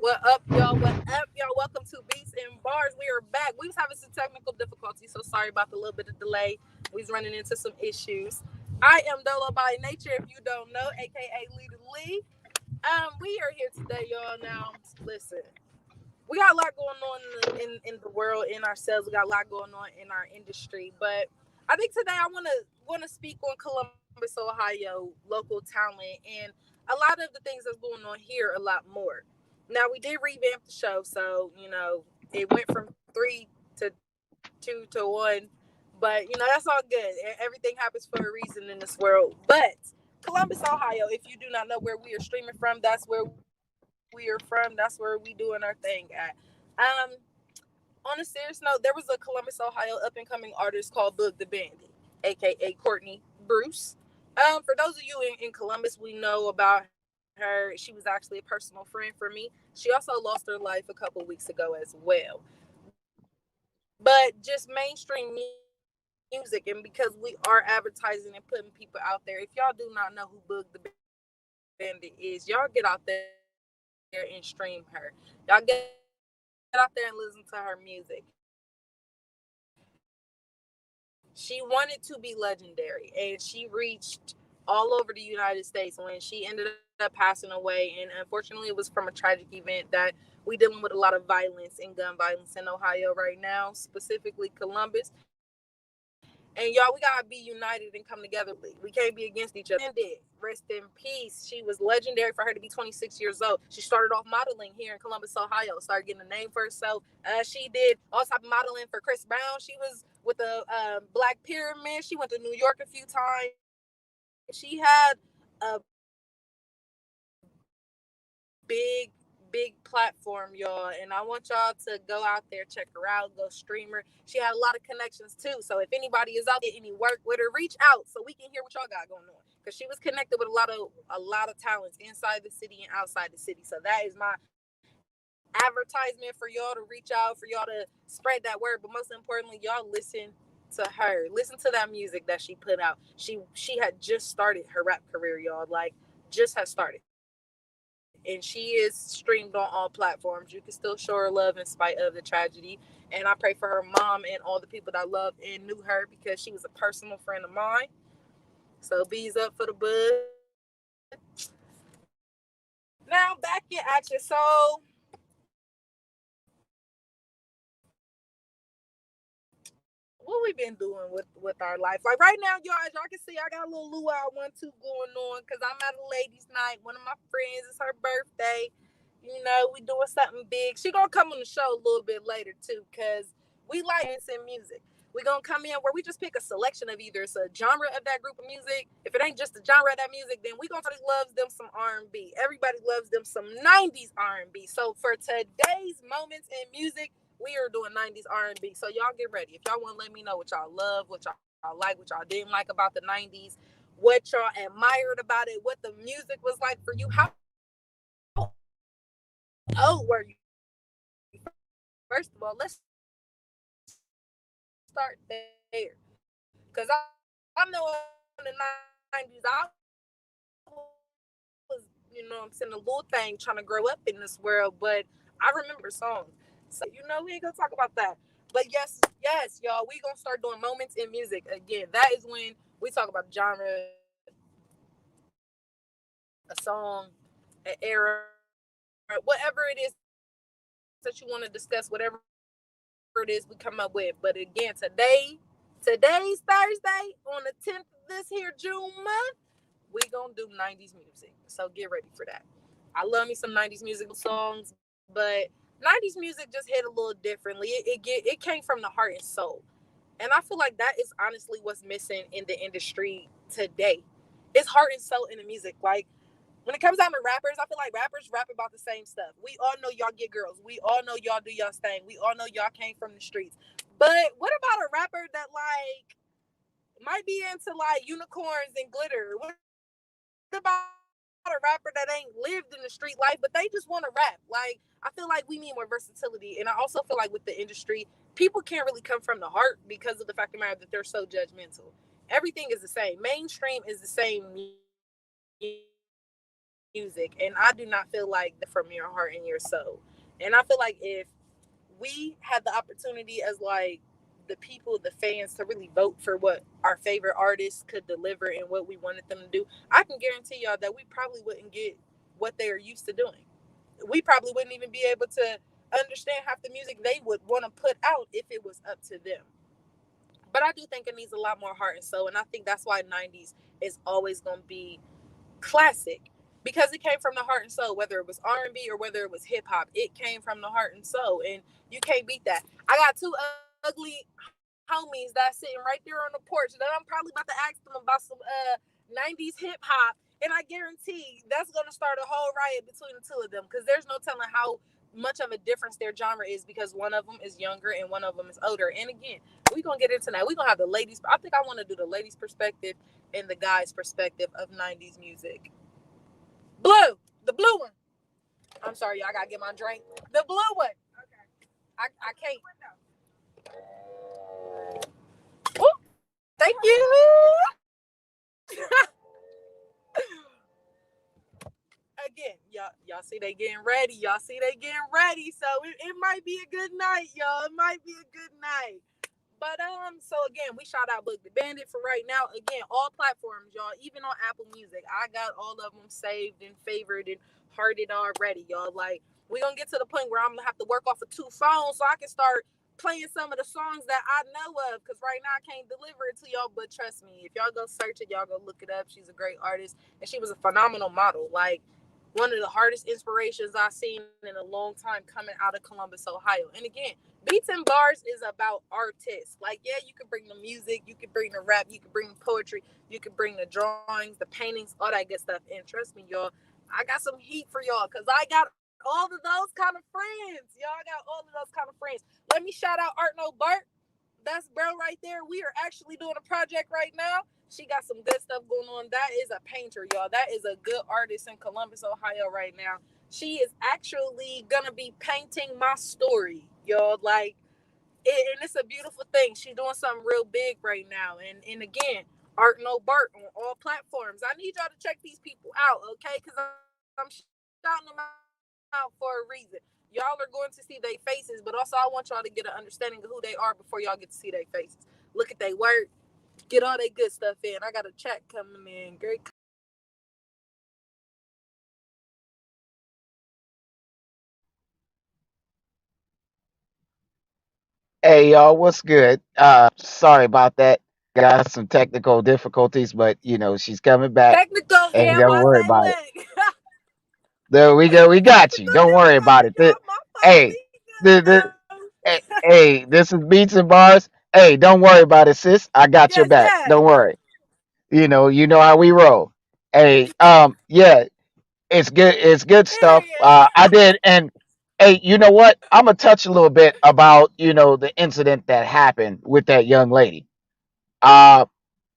What up, y'all? What up, y'all? Welcome to Beats and Bars. We are back. We was having some technical difficulties, so sorry about the little bit of delay. We was running into some issues. I am Dolo by nature, if you don't know, aka Lee to Lee. We are here today, y'all. Now, listen, we got a lot going on in the world, in ourselves. We got a lot going on in our industry, but I think today I wanna speak on Columbus, Ohio, local talent, and a lot of the things that's going on here a lot more. Now we did revamp the show, so it went from three to two to one, but that's all good. Everything happens for a reason in this world. But Columbus, Ohio, if you do not know where we are streaming from, that's where we are from. That's where we doing our thing at. Um, on a serious note, there was a Columbus, Ohio up and coming artist called Boog the Bandit, aka Courtney Bruce. For those of you in Columbus, we know about her. She was actually a personal friend for me. She also lost her life a couple weeks ago as well. But just mainstream music, and because we are advertising and putting people out there, if y'all do not know who Boog the Bandit is, y'all get out there and stream her. Y'all get out there and listen to her music. She wanted to be legendary, and she reached all over the United States. When she ended up passing away, and unfortunately, it was from a tragic event that we dealing with a lot of violence and gun violence in Ohio right now, specifically Columbus. And y'all, we gotta be united and come together. We can't be against each other. Bandit, rest in peace. She was legendary for her to be 26 years old. She started off modeling here in Columbus, Ohio. Started getting a name for herself. She did all type of modeling for Chris Brown. She was with the Black Pyramid. She went to New York a few times. She had a big platform, y'all, and I want y'all to go out there, check her out, go stream her. She had a lot of connections too, so if anybody is out there get any work with her, reach out so we can hear what y'all got going on, because she was connected with a lot of talents inside the city and outside the city. So that is my advertisement for y'all to reach out, for y'all to spread that word, but most importantly, y'all listen to her, listen to that music that she put out. She had just started her rap career, y'all, like just had started, and she is streamed on all platforms. You can still show her love in spite of the tragedy, and I pray for her mom and all the people that loved and knew her, because she was a personal friend of mine. So bees up for the bud. Now back in action. So what we been doing with our life? Like right now, y'all, as y'all can see, I got a little luau 1-2 going on because I'm at a ladies' night. One of my friends, it's her birthday. We doing something big. She gonna come on the show a little bit later too, because we like in music. We gonna come in where we just pick a selection of either it's a genre of that group of music. If it ain't just the genre of that music, then we gonna try to loves them some R&B. Everybody loves them some 90s R&B. So for today's moments in music, we are doing 90s R&B. So y'all get ready. If y'all want to let me know what y'all love, what y'all like, what y'all didn't like about the 90s, what y'all admired about it, what the music was like for you. How old were you? First of all, let's start there. Because I know in the 90s, I was, a little thing trying to grow up in this world, but I remember songs. So, we ain't gonna talk about that. But yes, y'all, we gonna start doing moments in music again. That is when we talk about genre, a song, an era, whatever it is that you want to discuss, whatever it is we come up with. But again, today's Thursday on the 10th of this here June month. We gonna do 90s music. So get ready for that. I love me some 90s music, songs, but 90s music just hit a little differently. It came from the heart and soul. And I feel like that is honestly what's missing in the industry today. It's heart and soul in the music. Like when it comes down to rappers, I feel like rappers rap about the same stuff. We all know y'all get girls. We all know y'all do y'all thing. We all know y'all came from the streets. But what about a rapper that like might be into like unicorns and glitter? What about a rapper that ain't lived in the street life, but they just want to rap? Like, I feel like we need more versatility. And I also feel like with the industry, people can't really come from the heart because of the fact of the matter that they're so judgmental. Everything is the same. Mainstream is the same music. Mainstream is the same music, and I do not feel like the from your heart and your soul. And I feel like if we had the opportunity as like the people, the fans, to really vote for what our favorite artists could deliver and what we wanted them to do, I can guarantee y'all that we probably wouldn't get what they are used to doing. We probably wouldn't even be able to understand half the music they would want to put out if it was up to them. But I do think it needs a lot more heart and soul, and I think that's why '90s is always going to be classic, because it came from the heart and soul. Whether it was R&B or whether it was hip hop, it came from the heart and soul, and you can't beat that. I got two ugly homies that's sitting right there on the porch that I'm probably about to ask them about some '90s hip hop, and I guarantee that's gonna start a whole riot between the two of them, because there's no telling how much of a difference their genre is, because one of them is younger and one of them is older. And again, we're gonna get into that. We're gonna have the ladies. I think I want to do the ladies' perspective and the guys' perspective of '90s music. Blue, the blue one. I'm sorry, y'all. I gotta get my drink. The blue one. I can't. Ooh, thank you. Again, y'all see they getting ready. Y'all see they getting ready. So it might be a good night, y'all. It might be a good night. But so again, we shout out Book the Bandit for right now. Again, all platforms, y'all, even on Apple Music. I got all of them saved and favored and hearted already, y'all. Like, we gonna get to the point where I'm gonna have to work off of two phones so I can start playing some of the songs that I know of. Cause right now I can't deliver it to y'all. But trust me, if y'all go search it, y'all go look it up. She's a great artist and she was a phenomenal model. Like, one of the hardest inspirations I've seen in a long time coming out of Columbus, Ohio. And again, Beats and Bars is about artists. Like, yeah, you can bring the music, you can bring the rap, you can bring the poetry, you can bring the drawings, the paintings, all that good stuff. And trust me, y'all, I got some heat for y'all because I got all of those kind of friends. Y'all got all of those kind of friends. Let me shout out Art No Bart. That's bro right there. We are actually doing a project right now. She got some good stuff going on. That is a painter, y'all. That is a good artist in Columbus, Ohio right now. She is actually gonna be painting my story, y'all. Like, and it's a beautiful thing. She's doing something real big right now. And again, Art No Bart on all platforms. I need y'all to check these people out, okay? Because I'm shouting them out for a reason. Y'all are going to see their faces, but also I want y'all to get an understanding of who they are before y'all get to see their faces. Look at their work, get all that good stuff in. I got a chat coming in. Great content. Hey y'all, what's good? Sorry about that. Got some technical difficulties, but she's coming back. Technical, Hey, yeah, don't I worry say, about it. look. There we go. We got you. Technical Don't worry about difficulties, it. y'all. My fault. Hey, We good the, though. hey, this is Beats and Bars. Hey, don't worry about it, sis. I got your Yes, back. yes. Don't worry. You know how we roll. Hey, yeah, it's good. It's good stuff. Period. I did, and hey, you know what? I'm gonna touch a little bit about the incident that happened with that young lady. Uh,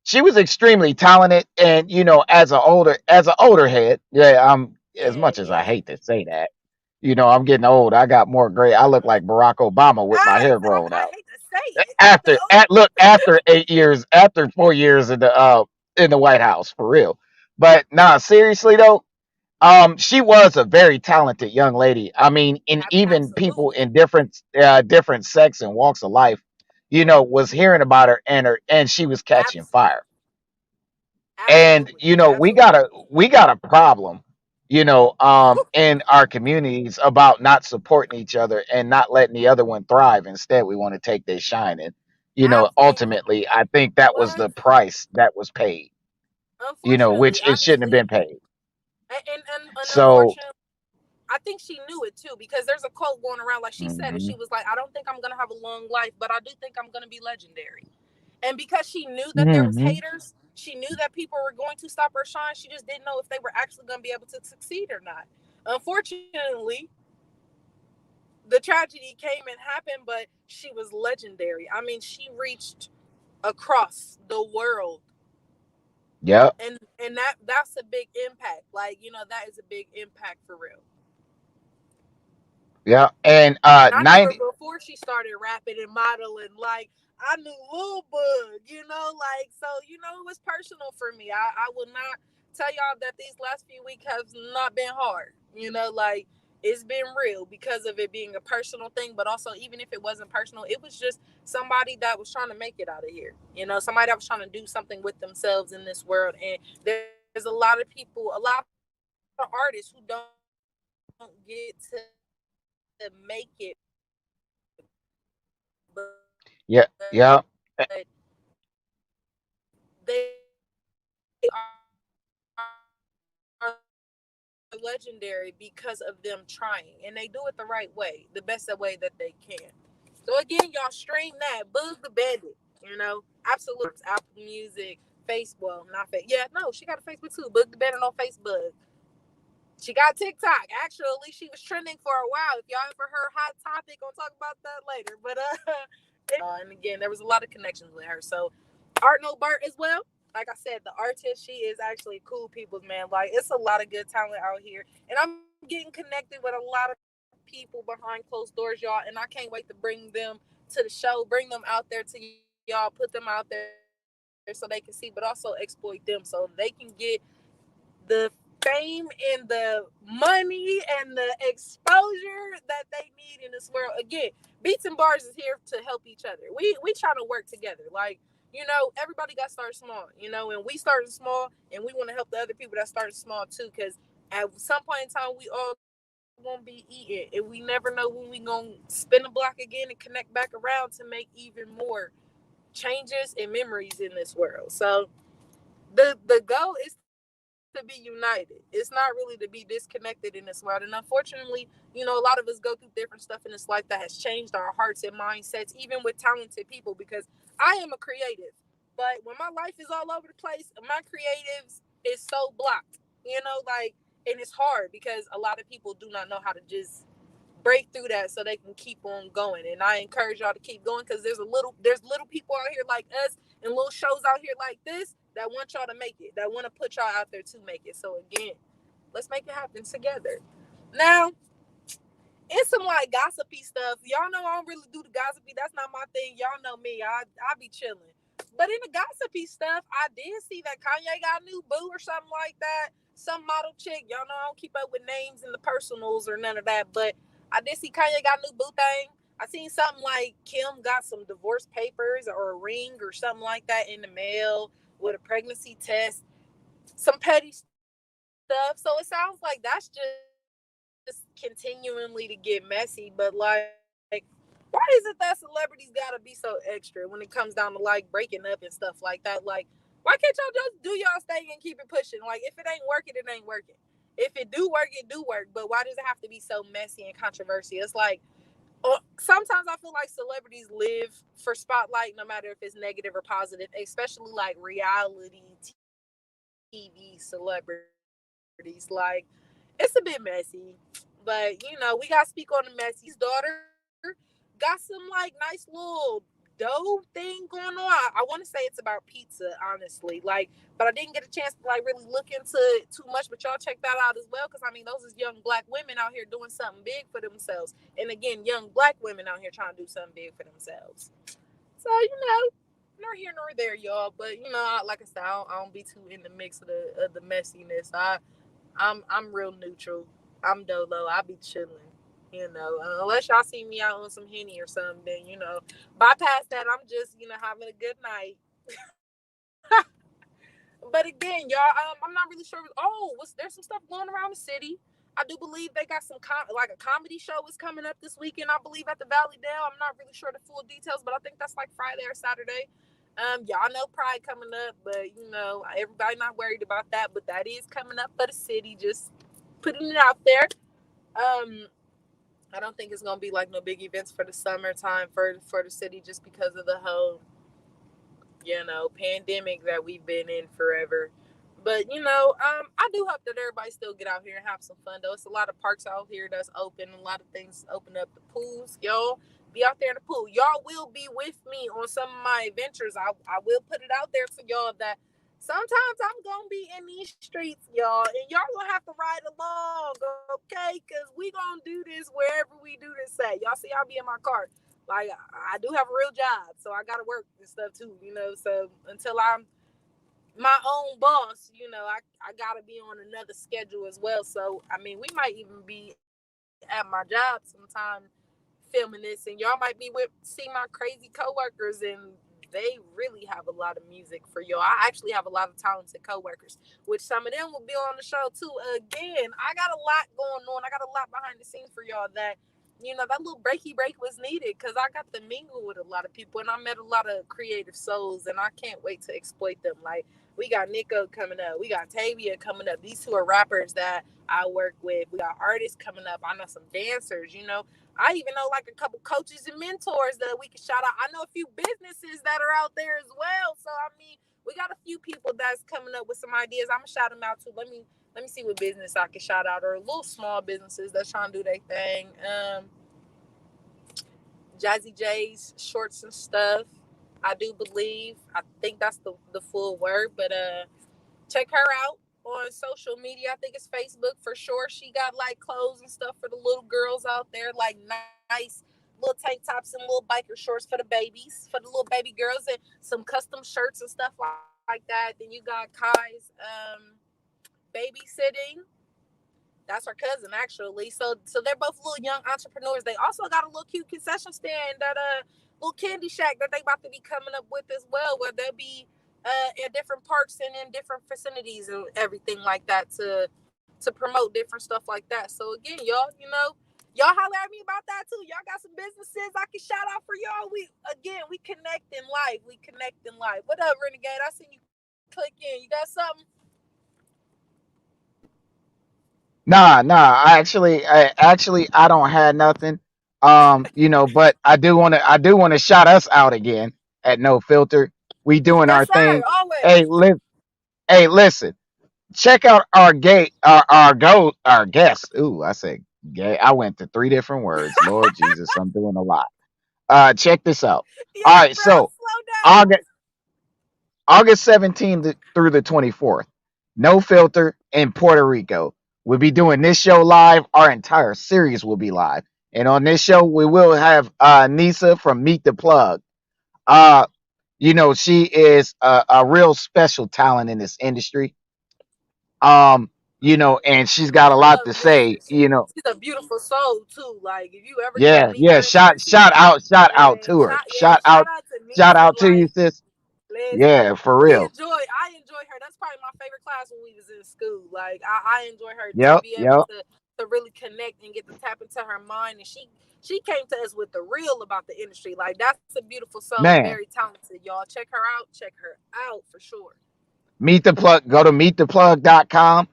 she was extremely talented, and as an older head, yeah, I'm as Yeah, much as I yeah. hate to say that, I'm getting old. I got more gray. I look like Barack Obama with my hair grown I out. hate to say it, but After at look after 8 years, after 4 years in the White House for real. But nah, seriously though, she was a very talented young lady. I mean, and even people absolutely, in different sex and walks of life, was hearing about her and she was catching Abs- fire. And absolutely, we absolutely. got a problem, in our communities about not supporting each other and not letting the other one thrive. Instead, we want to take their shine. And And ultimately, I think that was what? the price that was paid. Unfortunately, Which it shouldn't have honestly, been paid. and So, unfortunately, I think she knew it too, because there's a quote going around. Like, she said it. mhm, She was like, "I don't think I'm gonna have a long life, but I do think I'm gonna be legendary." And because she knew that there was mhm, haters, she knew that people were going to stop her shine. She just didn't know if they were actually going to be able to succeed or not. Unfortunately, the tragedy came and happened, but she was legendary. I mean, she reached across the world, yep, and that's a big impact. Like, that is a big impact for real. yeah, and And I knew her 90. before she started rapping and modeling. Like, I knew Lil Bug, like, so it was personal for me. I will not tell y'all that these last few weeks have not been hard. Like it's been real because of it being a personal thing, but also even if it wasn't personal, it was just somebody that was trying to make it out of here. Somebody that was trying to do something with themselves in this world. And there's a lot of people, a lot of artists who don't get to make it, but Yeah, yeah, they are legendary because of them trying, and they do it the right way, the best way that they can. So again, y'all stream that Boog the Bandit. Absolute Apple Music, Facebook, not Facebook. Yeah, no, she got a Facebook too. Boog the Bandit on Facebook. She got TikTok. Actually, she was trending for a while. If y'all ever heard Hot Topic, we'll talk about that later. But and again, there was a lot of connections with her. So Art No Bart as well. Like I said, the artist, she is actually cool people's man. Like it's a lot of good talent out here, and I'm getting connected with a lot of people behind closed doors, y'all. And I can't wait to bring them to the show, bring them out there to y'all, put them out there so they can see, but also exploit them so they can get the fame and the money and the exposure that they need in this world. Again, Beats and Bars is here to help each other. We trying to work together. Everybody got started small, and we started small, and we want to help the other people that started small too, because at some point in time we all gonna be eating, and we never know when we gonna spin the block again and connect back around to make even more changes and memories in this world. So the goal is to be united. It's not really to be disconnected in this world. And unfortunately, a lot of us go through different stuff in this life that has changed our hearts and mindsets, even with talented people, because I am a creative. But when my life is all over the place, my creatives is so blocked, and it's hard because a lot of people do not know how to just break through that so they can keep on going. And I encourage y'all to keep going, because there's little people out here like us and little shows out here like this that want y'all to make it, that want to put y'all out there to make it. So again, let's make it happen together. Now, it's some like gossipy stuff. Y'all know I don't really do the gossipy. That's not my thing. Y'all know me. I be chilling. But in the gossipy stuff, I did see that Kanye got a new boo or something like that. Some model chick. Y'all know I don't keep up with names and the personals or none of that. But I did see Kanye got a new boo thing. I seen something like Kim got some divorce papers or a ring or something like that in the mail with a pregnancy test. Some petty stuff. So it sounds like that's just continually to get messy. But like, why is it that celebrities gotta be so extra when it comes down to like breaking up and stuff like that? Like, why can't y'all just do y'all thing and keep it pushing? Like, if it ain't working, it ain't working. If it do work, it do work. But why does it have to be so messy and controversy? It's like, sometimes I feel like celebrities live for spotlight, no matter if it's negative or positive, especially like reality TV celebrities. Like, it's a bit messy. But we got to speak on the messy. His daughter got some like nice little dough thing going on. I want to say it's about pizza, honestly. But I didn't get a chance to like really look into it too much. But y'all check that out as well, because those is young black women out here doing something big for themselves. And again, young black women out here trying to do something big for themselves. So nor here nor there, y'all. But like I said, I don't be too in the mix of the messiness. I'm real neutral. I'm dolo. I be chilling. Unless y'all see me out on some henny or something, then bypass that. I'm just having a good night. But again, y'all, I'm not really sure. Oh, there's some stuff going around the city. I do believe they got some like a comedy show is coming up this weekend. I believe at the Valley Dale. I'm not really sure the full details, but I think that's like Friday or Saturday. Y'all know Pride coming up, but everybody not worried about that. But that is coming up for the city. Just putting it out there. Um, I don't think it's gonna be like no big events for the summertime for the city, just because of the whole pandemic that we've been in forever. But I do hope that everybody still get out here and have some fun though. It's a lot of parks out here that's open, a lot of things open up. The pools, y'all be out there in the pool. Y'all will be with me on some of my adventures. I will put it out there for y'all that sometimes I'm gonna be in these streets, y'all, and y'all gonna have to ride along, okay? Cause we gonna do this wherever we do this at. Y'all see, I'll be in my car. Like I do have a real job, so I gotta work and stuff too. So until I'm my own boss, I gotta be on another schedule as well. So I mean, we might even be at my job sometime filming this, and y'all might be with see my crazy coworkers, and they really have a lot of music for y'all. I actually have a lot of talented coworkers, which some of them will be on the show too. Again, I got a lot going on. I got a lot behind the scenes for y'all that that little breaky break was needed because I got to mingle with a lot of people and I met a lot of creative souls and I can't wait to exploit them. Like we got Nico coming up, we got Tavia coming up. These two are rappers that I work with. We got artists coming up. I know some dancers. I even know like a couple coaches and mentors that we can shout out. I know a few businesses that are out there as well. So I mean, we got a few people that's coming up with some ideas. I'm gonna shout them out too. Let me see what business I can shout out or little small businesses that's trying to do their thing. Jazzy J's shorts and stuff. I do believe. I think that's the full word, but check her out on social media. I think it's Facebook for sure. She got like clothes and stuff for the little girls out there, like nice little tank tops and little biker shorts for the babies, for the little baby girls, and some custom shirts and stuff like that. Then you got Kai's babysitting. That's her cousin actually. So they're both little young entrepreneurs. They also got a little cute concession stand that little candy shack that they about to be coming up with as well, where they'll be in different parks and in different vicinities and everything like that to promote different stuff like that. So again, y'all holler at me about that too. Y'all got some businesses I can shout out for y'all. We connect in life. We connect in life. What up, Renegade? I seen you click in. You got something? Nah, I don't have nothing. But I do want to shout us out again at No Filter. We doing Yes, our sir. thing. Hey, Always. listen. Check out our guest. Ooh, I said gay. I went to three different words. Lord Jesus, I'm doing a lot. Check this out. All Yo, right, bro, so slow down. August August 17th through the 24th, No Filter in Puerto Rico. We'll be doing this show live. Our entire series will be live. And on this show, we will have Nisa from Meet the Plug. Uh, she is a real special talent in this industry. And she's got a I lot love to Nisa. say, She's a beautiful soul too. Like if you ever get to Yeah, meet yeah. her in person, Shout out man, to her. shout out to Shout Nisa. out to you, Like sis. listen, Yeah, for real. I enjoy her. That's probably my favorite class when we was in school. Like I enjoy her to Yep, be able yep. to really connect and get to tap into her mind. And she came to us with the real about the industry. Like that's a beautiful soul, very Man, talented. Y'all check her out. Check her out for sure. Meet the Plug. Go to meettheplug.com.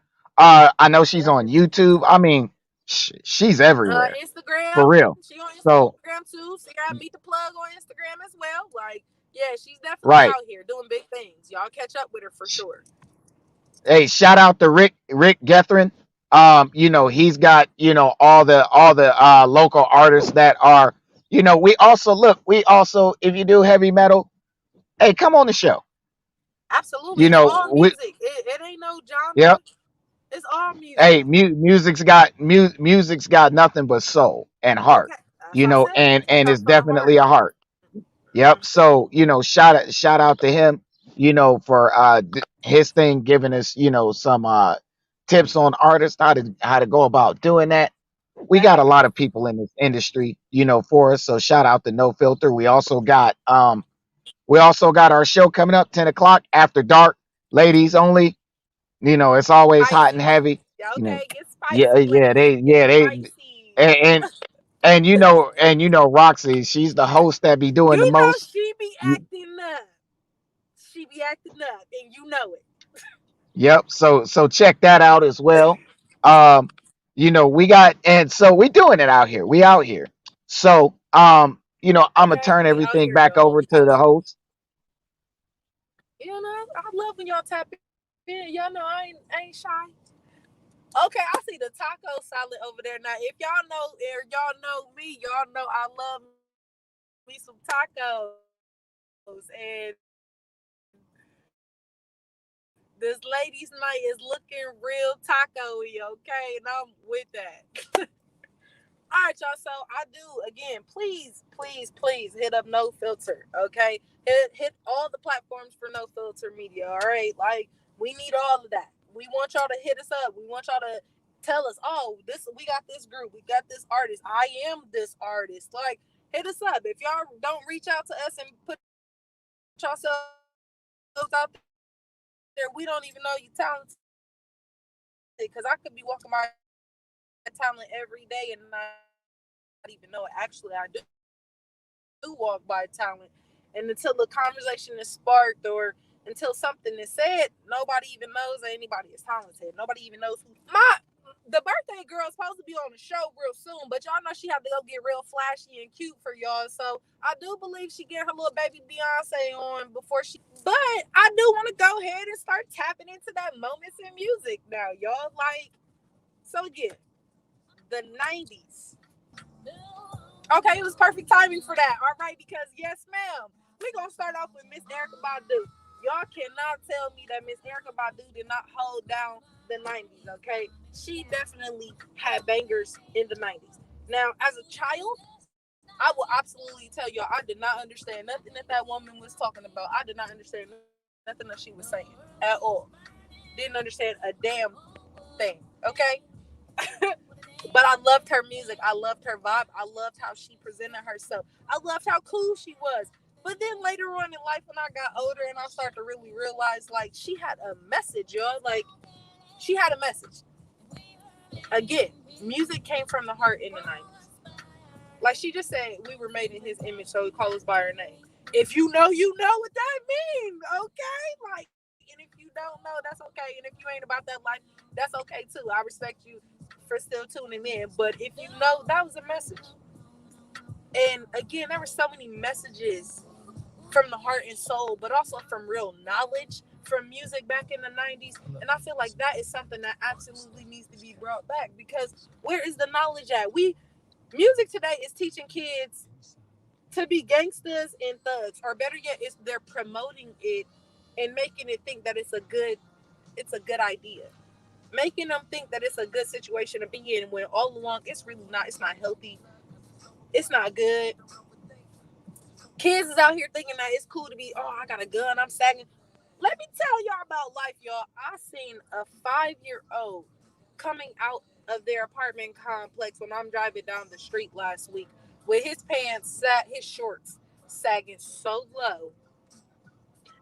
I know she's on YouTube. I mean, she's everywhere Instagram. for real. She on Instagram So, too. So you gotta meet the plug on Instagram as well. Like, yeah, she's definitely out right. here doing big things. Y'all catch up with her for Sh- sure. Hey, shout out to Rick Gethrin. He's got all the local artists that are. We also if you do heavy metal, hey, come on the show. Absolutely, You it's know, all we music. It ain't no genre. Yep. It's all music. Hey, music's got nothing but soul and heart. Okay, that's what I said. It And comes it's from the heart. definitely a heart. Yep. Mm-hmm. So shout out to him. For his thing, giving us some tips on artists how to go about doing that. We got a lot Facts. of people in this industry, for us. So shout out to No Filter. We also got our show coming up 10 o'clock after dark, ladies only. It's always hot and Spicy. heavy. Yeah, You know, okay, get spicy, ladies. Get they spicy. and Roxy, she's the host that be doing the You know most. she be You- acting up. She be acting up, and you know it. Yep. So check that out as well. Um, we got and so we doing it out here. We out here. So I'm gonna Okay, turn we out everything here, back y'all. over to the host. I love when y'all tap in. Y'all know I ain't shy. Okay, I see the taco salad over there. Now, if y'all know or y'all know me, y'all know I love me some tacos, and this ladies' night is looking real taco-y, okay, and I'm with that. All right, y'all. So I do again. Please, please, please hit up No Filter. Okay, hit all the platforms for No Filter Media. All right, like we need all of that. We want y'all to hit us up. We want y'all to tell us, oh, this we got this group, we got this artist. I am this artist. Like hit us up. If y'all don't reach out to us and put yourselves out there, we don't even know you talented. Because I could be walking my talent every day and not even know it. Actually, I do walk by talent. And until the conversation is sparked or until something is said, nobody even knows that anybody is talented. Nobody even knows who. The birthday girl is supposed to be on the show real soon, but y'all know she had to go get real flashy and cute for y'all. So I do believe she get her little baby Beyonce on before she. But I do want to go ahead and start tapping into that moments in music now, y'all. Like, so again, the 90s. Okay, it was perfect timing for that. All right, because yes, ma'am. We're gonna start off with Miss Erykah Badu. Y'all cannot tell me that Miss Erykah Badu did not hold down the 90s, okay? She definitely had bangers in the 90s. Now, as a child, I will absolutely tell y'all I did not understand nothing that woman was talking about. I did not understand nothing that she was saying at all. Didn't understand a damn thing, okay? But I loved her music. I loved her vibe. I loved how she presented herself. I loved how cool she was. But then later on in life, when I got older and I started to really realize, like, she had a message, y'all. Like, she had a message. Again, music came from the heart in the 90s. Like she just said, we were made in his image, so he called us by our name. If you know, you know what that means, okay? Like, and if you don't know, that's okay. And if you ain't about that life, that's okay too. I respect you for still tuning in. But if you know, that was a message. And again, there were so many messages from the heart and soul, but also from real knowledge from music back in the 90s. And I feel like that is something that absolutely needs to be brought back because where is the knowledge at? Music today is teaching kids to be gangsters and thugs, or better yet, it's they're promoting it and making it think that it's a good idea. Making them think that it's a good situation to be in when all along it's really not. It's not healthy. It's not good. Kids is out here thinking that it's cool to be, oh, I got a gun, I'm sagging. Let me tell y'all about life, y'all. I seen a 5-year old coming out of their apartment complex when I'm driving down the street last week with his shorts sagging so low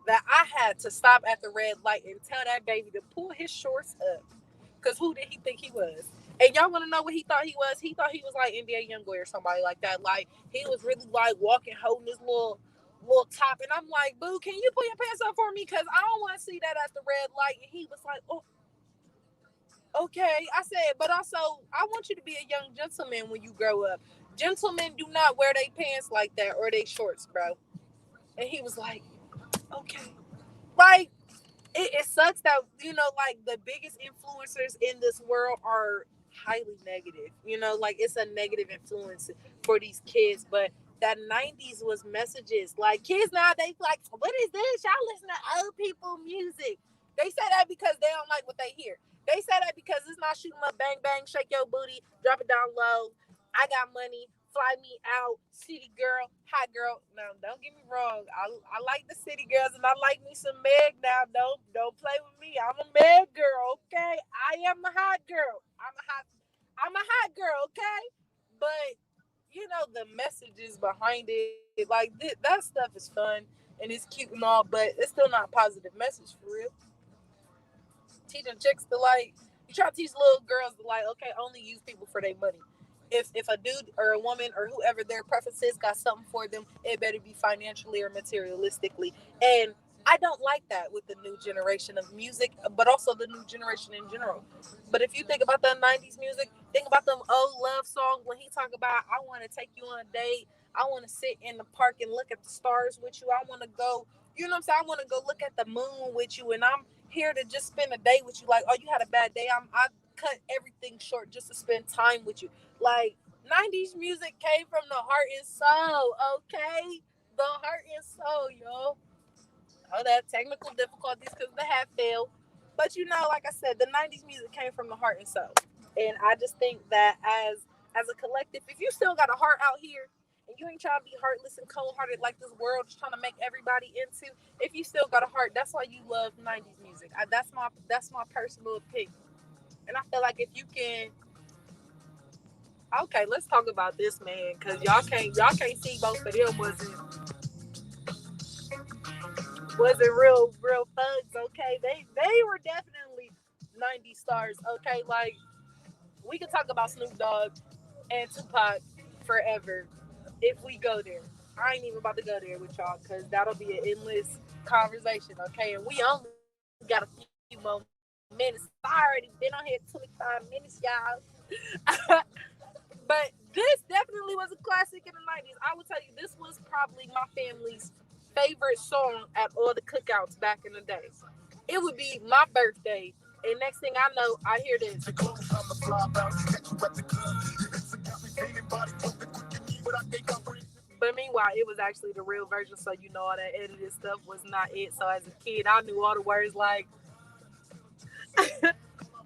that I had to stop at the red light and tell that baby to pull his shorts up. Cause who did he think he was? And y'all want to know what he thought he was? He thought he was like NBA YoungBoy or somebody like that. Like he was really like walking, holding his little top. And I'm like, boo, can you pull your pants up for me? Cause I don't want to see that at the red light. And he was like, oh, okay. I said, but also I want you to be a young gentleman when you grow up. Gentlemen do not wear their pants like that or their shorts, bro. And he was like, okay. Like it sucks that like the biggest influencers in this world are highly negative. Like it's a negative influence for these kids. But that 90s was messages. Like kids nowadays, like, what is this? Y'all listen to old people music. They say that because they don't like what they hear. They say that because it's not shooting up, bang bang, shake your booty, drop it down low. I got money, fly me out, city girl, hot girl. Now, don't get me wrong. I like the city girls and I like me some Meg. Now, don't play with me. I'm a Meg girl, okay? I am a hot girl. I'm a hot girl, okay? But the messages behind it, like that stuff is fun and it's cute and all, but it's still not a positive message for real. Teaching chicks to like, you try to teach little girls to like, okay, only use people for their money. If a dude or a woman or whoever their preference is got something for them, it better be financially or materialistically. And I don't like that with the new generation of music, but also the new generation in general. But if you think about the 90s music, think about them old love songs when he talk about, I want to take you on a date. I want to sit in the park and look at the stars with you. I want to go, I'm saying? I want to go look at the moon with you. And I'm here to just spend a day with you. Like, oh, you had a bad day. I cut everything short just to spend time with you. Like 90s music came from the heart and soul, okay? The heart and soul, yo. Oh, that technical difficulties because the hat failed. But like I said, the 90s music came from the heart and soul. And I just think that as a collective, if you still got a heart out here and you ain't trying to be heartless and cold hearted like this world is trying to make everybody into, if you still got a heart, that's why you love '90s music. That's my personal opinion. And I feel like if you can, okay, let's talk about this man because y'all can't see both of them wasn't real thugs. Okay, they were definitely '90s stars. Okay, like we could talk about Snoop Dogg and Tupac forever if we go there. I ain't even about to go there with y'all because that'll be an endless conversation. Okay, and we only got a few more minutes. I already been on here 25 minutes, y'all. But this definitely was a classic in the '90s. I will tell you, this was probably my family's favorite song at all the cookouts back in the day. It would be my birthday, and next thing I know, I hear this. But meanwhile, it was actually the real version, so you know all that edited stuff was not it. So as a kid, I knew all the words like.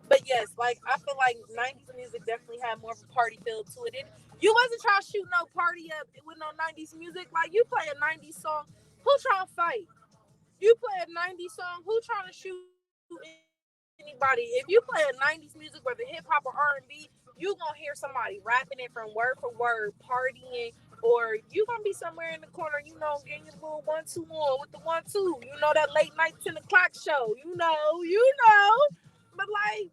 But yes, like I feel like '90s music definitely had more of a party feel to it. You wasn't trying to shoot no party up with no '90s music. Like you play a '90s song, who trying to fight? You play a '90s song, who trying to shoot anybody? If you play a '90s music, whether hip hop or R&B, you gonna hear somebody rapping it from word for word, partying, or you gonna be somewhere in the corner, getting your little 1-2 on with the 1-2. That late night 10 o'clock show. But like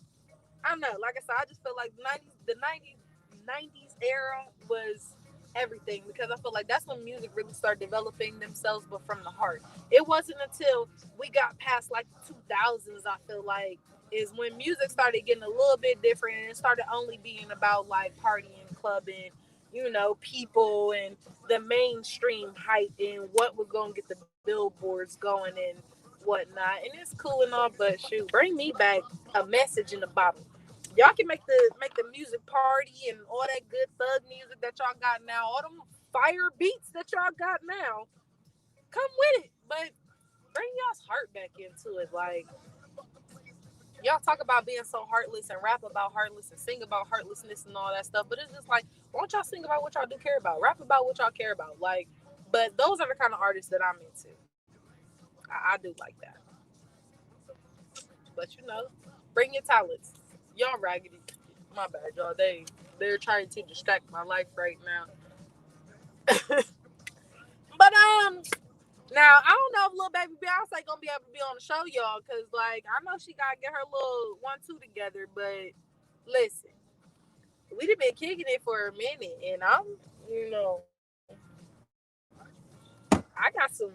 I don't know. Like I said, I just feel like the '90s era was everything because I feel like that's when music really started developing themselves, but from the heart. It wasn't until we got past like the 2000s, I feel like, is when music started getting a little bit different and it started only being about like partying, clubbing, people and the mainstream hype and what was going to get the billboards going and whatnot. And it's cool and all, but shoot, bring me back a message in the bottle. Y'all can make the music party and all that good thug music that y'all got now, all them fire beats that y'all got now. Come with it, but bring y'all's heart back into it. Like y'all talk about being so heartless and rap about heartless and sing about heartlessness and all that stuff, but it's just like, why don't y'all sing about what y'all do care about? Rap about what y'all care about. Like, but those are the kind of artists that I'm into. I do like that. But bring your talents. Y'all raggedy. My bad, y'all. They're trying to distract my life right now. But now I don't know if little baby Beyonce gonna be able to be on the show, y'all, cause like I know she gotta get her little 1-2 together. But listen, we've been kicking it for a minute, and you know, I got some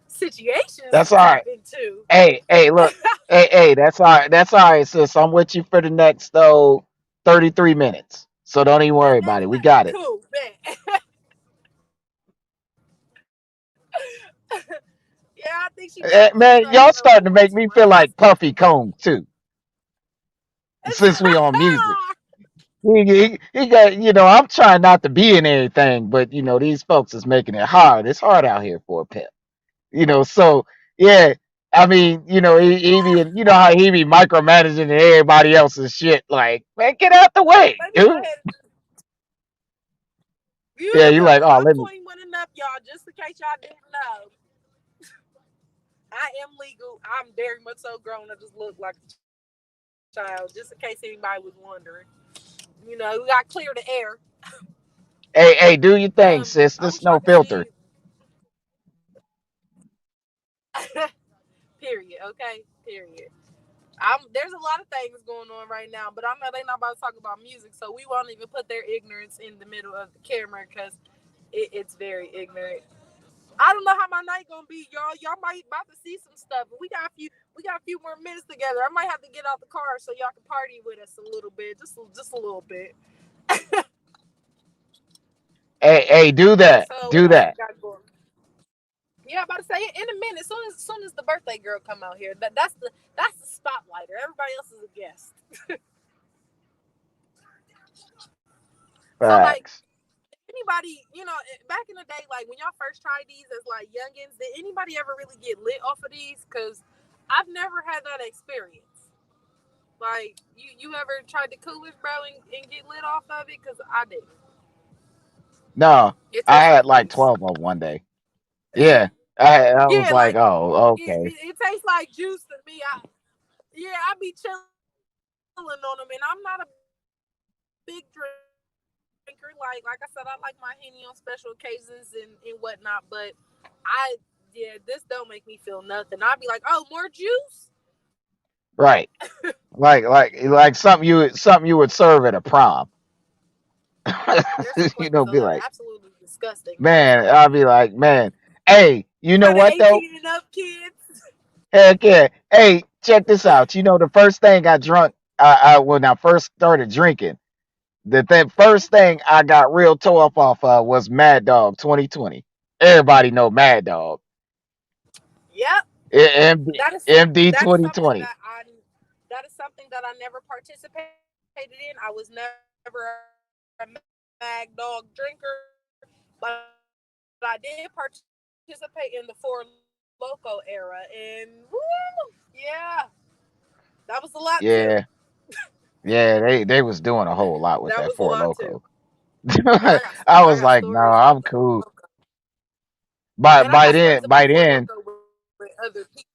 situations That's to all tap right. into. Hey, look. Hey, that's all right. That's all right, sis. I'm with you for the next 33 minutes. So don't even worry about it. We got it. Cool, man. Yeah, I think she definitely, Man, hit y'all a little starting to make 1-2 me on feel that. like Puffy Combs too, since we on music. He got, I'm trying not to be in anything, but these folks is making it hard. It's hard out here for a pimp. So yeah, I mean, he be, how he be micromanaging everybody else's shit. Like, man, get out the way, Let me go dude. ahead. Yeah, you like, Beautiful. oh, I'm let me. 21 and up, y'all. Just in case y'all didn't know, I am legal. I'm very much so grown. I just look like a child. Just in case anybody was wondering. We got clear the air. Hey, do your thing, I sis. wish I This could no see. filter. Period. Okay. Period. There's a lot of things going on right now, but I know they're not about to talk about music, so we won't even put their ignorance in the middle of the camera because it's very ignorant. I don't know how my night gonna be, y'all. Y'all might about to see some stuff, but we got a few more minutes together. I might have to get out the car so y'all can party with us a little bit, just a little bit. Hey, do that. So what Do else we that. got going? Yeah, I'm about to say it in a minute. Soon as the birthday girl come out here, that's the spotlighter. Everybody else is a guest. So like Facts. anybody, back in the day, like when y'all first tried these as like youngins, did anybody ever really get lit off of these? Because I've never had that experience. Like you ever tried the coolers, bro, and get lit off of it? Cause I didn't. No, It I tastes had like like juice. 12 of one day. Yeah, I was Yeah, like, like oh, okay, it tastes like juice to me. I be chilling on them, and I'm not a big drinker. Like I said, I like my henny on special occasions and whatnot. But I this don't make me feel nothing. I'd be like, oh, more juice. right. Like something you would serve at a prom. There's some You flavors know, though be that are like, absolutely disgusting. man, I'll be like, man, hey, you know For the what though? 18 and up kids. Heck yeah. Hey, check this out. You know, the first thing I drunk, when I first started drinking, first thing I got real toe up off of was Mad Dog 2020. Everybody know Mad Dog. Yep. MD, That is MD that is something 2020. that I never participated in. I was never a Mag Dog drinker, but I did participate in the Four Loco era, and woo, yeah, that was a lot too. Yeah, yeah, they was That doing was a a lot whole lot too. with that Four Loco. And I I got was like, stories no, about the I'm Four cool. Loco, and I got stories about the By Four then, Loco with other people.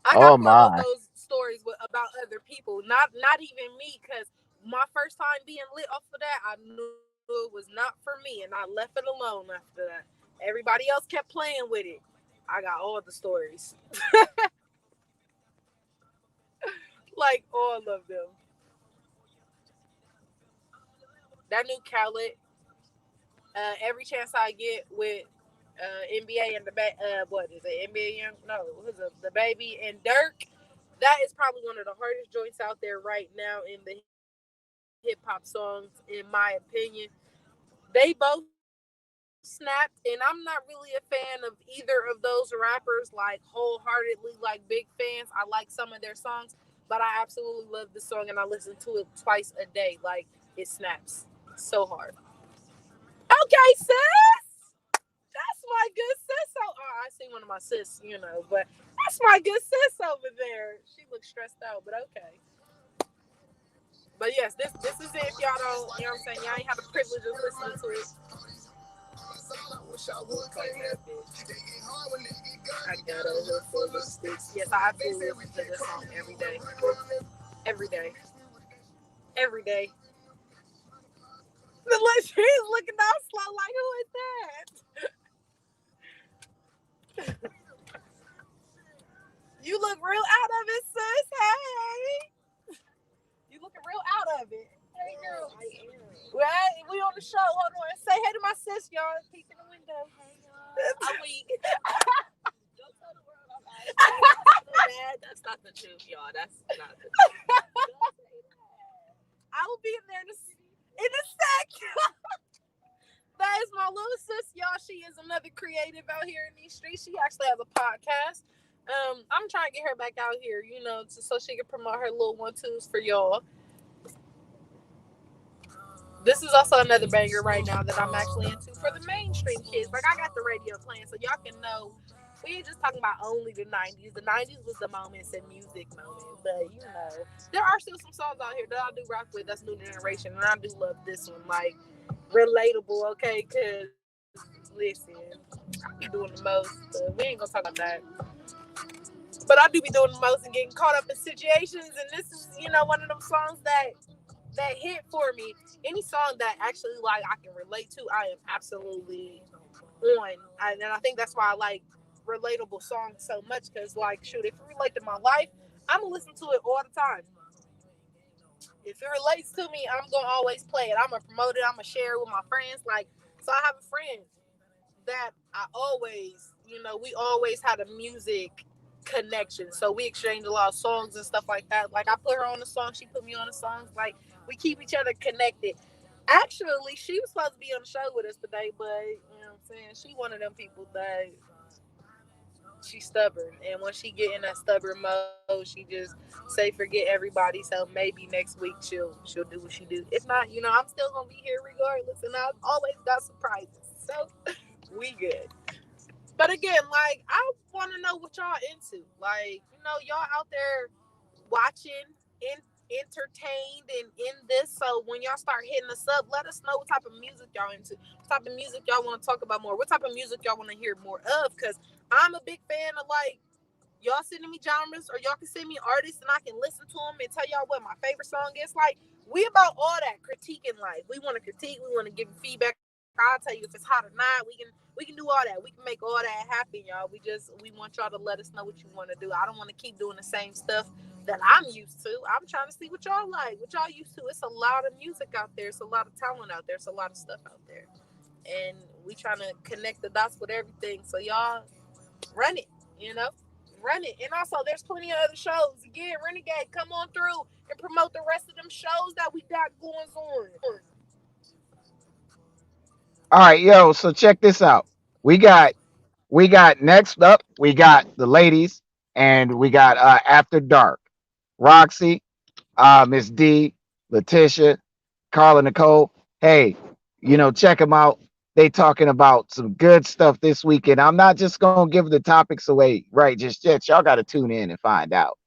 I got oh Four my, Locos stories about other people, not even me, because my first time being lit off of that, I knew it was not for me, and I left it alone after that. Everybody else kept playing with it. I got all the stories, like all of them. That new Khaled, every chance I get with NBA and what is it? NBA Young? No, who's the baby and Dirk? That is probably one of the hardest joints out there right now in the hip hop songs, in my opinion. They both snapped, and I'm not really a fan of either of those rappers like wholeheartedly, like big fans. I like some of their songs, but I absolutely love this song, and I listen to it twice a day. Like it snaps so hard. Okay, sis. That's my good sis. I see one of my sis, but that's my good sis over there. She looks stressed out, but okay. But yes, this is it. If y'all don't, you know what I'm saying, y'all ain't have the privilege of listening to it. I got a hood full of sticks. Yes, I absolutely listen to this song every day. Every day. Every day. The like she's looking out slow like, who is that? You look real out of it, sis. Hey. You looking real out of it. Hey girl. Well, we on the show. Hold on. Say hey to my sis, y'all. Peek in the window. Hey y'all. I'm weak. Don't tell the world I'm bad. That's not the truth, y'all. That's not the truth. I will be in there in a sec. That is my little sis, y'all. She is another creative out here in these streets. She actually has a podcast. I'm trying to get her back out here, so she can promote her little one twos for y'all. This is also another banger right now that I'm actually into for the mainstream kids. Like I got the radio playing, so y'all can know we ain't just talking about only the '90s. The '90s was the moments and music moment, but there are still some songs out here that I do rock with. That's new generation, and I do love this one. Like relatable, okay? Cause listen, I be doing the most, but we ain't gonna talk about that. But I do be doing the most and getting caught up in situations, and this is one of them songs that hit for me. Any song that actually like I can relate to, I am absolutely on. And I think that's why I like relatable songs so much. Because like, shoot, if it relates to my life, I'm gonna listen to it all the time. If it relates to me, I'm gonna always play it. I'm gonna promote it. I'm gonna share it with my friends. Like, so I have a friend that I always, we always had a music connection. So we exchanged a lot of songs and stuff like that. Like I put her on a song, she put me on a song. Like we keep each other connected. Actually, she was supposed to be on the show with us today, but what I'm saying, she one of them people that she's stubborn, and when she get in that stubborn mode, she just say forget everybody. So maybe next week she'll do what she do. If not, I'm still gonna be here regardless, and I've always got surprises. So we good. But again, like I want to know what y'all into. Like, y'all out there watching, in, entertained, and in this. So when y'all start hitting us up, let us know what type of music y'all into. What type of music y'all want to talk about more. What type of music y'all want to hear more of. Because I'm a big fan of like y'all sending me genres, or y'all can send me artists and I can listen to them and tell y'all what my favorite song is. Like, we about all that critiquing life. We want to critique, we want to give feedback. I'll tell you if it's hot or not. We can do all that. We can make all that happen, y'all. We want y'all to let us know what you want to do. I don't want to keep doing the same stuff that I'm used to. I'm trying to see what y'all like, what y'all used to. It's a lot of music out there. It's a lot of talent out there. It's a lot of stuff out there. And we trying to connect the dots with everything. So y'all run it, you know? Run it. And also, there's plenty of other shows. Again, Renegade, come on through and promote the rest of them shows that we got going on. All right, yo. So check this out. We got we got next up. We got the ladies, and we got After Dark. Roxy, Miss D, Letitia, Carla Nicole. Hey, check them out. They talking about some good stuff this weekend. I'm not just gonna give the topics away right just yet. Y'all got to tune in and find out.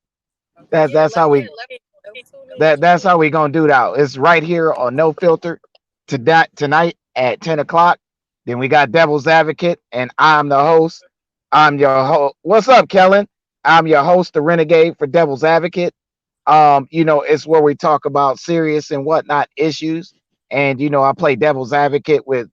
Okay, That's yeah, that's how we let me tune in. that's how we gonna do that. It's right here on No Filter tonight at 10 o'clock. Then we got Devil's Advocate, and I'm the host. I'm your host. What's up, Kellen? I'm your host, the Renegade for Devil's Advocate. It's where we talk about serious and whatnot issues. And I play Devil's Advocate with,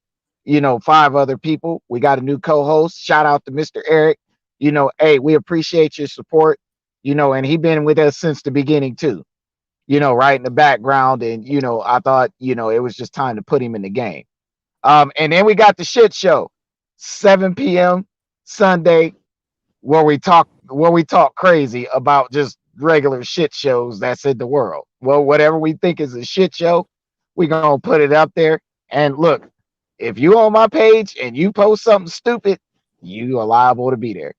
five other people. We got a new co-host. Shout out to Mr. Eric. Hey, we appreciate your support. And he been with us since the beginning too. Right in the background. And I thought, it was just time to put him in the game. And then we got the shit show, 7 p.m. Sunday, where we talk crazy about just regular shit shows that's in the world. Well, whatever we think is a shit show, we gonna put it up there. And look, if you on my page and you post something stupid, you are liable to be there.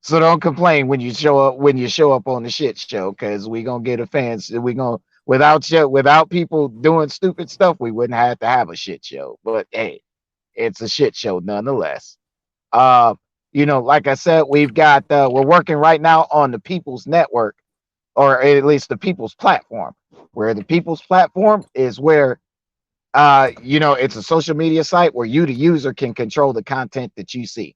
So don't complain when you show up on the shit show, because we gonna get offense. We gonna without people doing stupid stuff, we wouldn't have to have a shit show. But hey, it's a shit show nonetheless. Uh, like I said, we're working right now on the People's Network, or at least the People's Platform. Where the People's Platform is where it's a social media site where you, the user, can control the content that you see.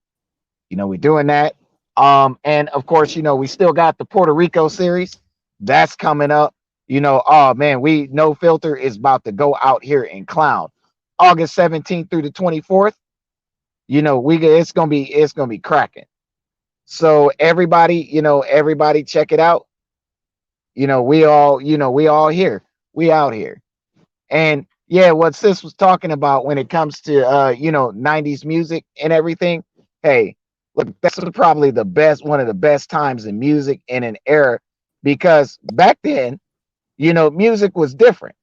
We're doing that. And of course, we still got the Puerto Rico series that's coming up. Oh man, we No Filter is about to go out here and clown August 17th through the 24th. We it's gonna be cracking. So everybody check it out. We all here. We out here. And yeah, what sis was talking about when it comes to 90s music and everything. Hey, look, that's probably one of the best times in music in an era, because back then, music was different.